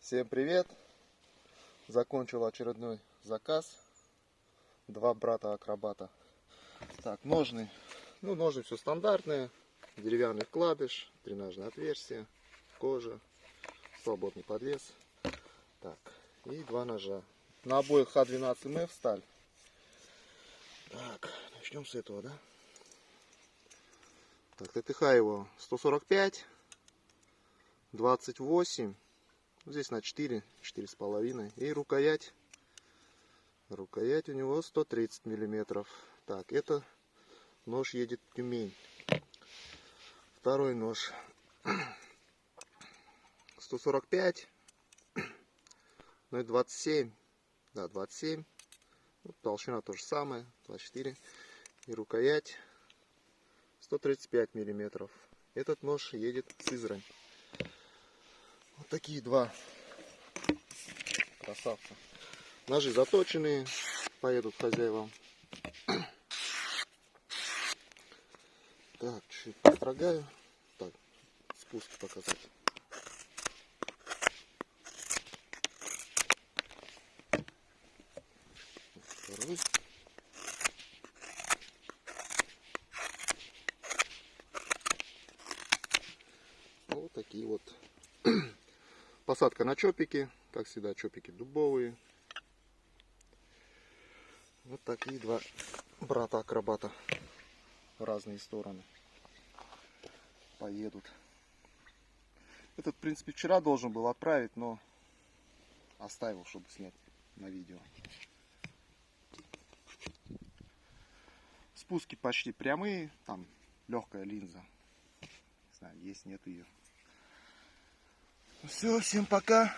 Всем привет! Закончил очередной заказ. Два брата-акробата. Так, ножны. Ну, ножны все стандартные. Деревянный вкладыш, дренажное отверстие, кожа, свободный подвес. Так, и два ножа. На обоих Х12МФ сталь. Так, начнем с этого, да? Так, ТТХ его 145, 28. Здесь на 4, 4,5. И рукоять. Рукоять у него 130 миллиметров. Так, это нож едет в Тюмень. Второй нож 145. Ну и 27. Да, 27. Вот, толщина то же самое. 24. И рукоять 135 миллиметров. Этот нож едет в Сызрань. Вот такие два красавца. Ножи заточенные, поедут хозяевам. Так, чуть построгаю. Так, спуск показать. Второй. Вот такие вот. Посадка на чопики. Как всегда, чопики дубовые. Вот такие два брата-акробата в разные стороны поедут. Этот, в принципе, вчера должен был отправить, но оставил, чтобы снять на видео. Спуски почти прямые, там легкая линза. Не знаю, есть, нет ее. Все, всем пока.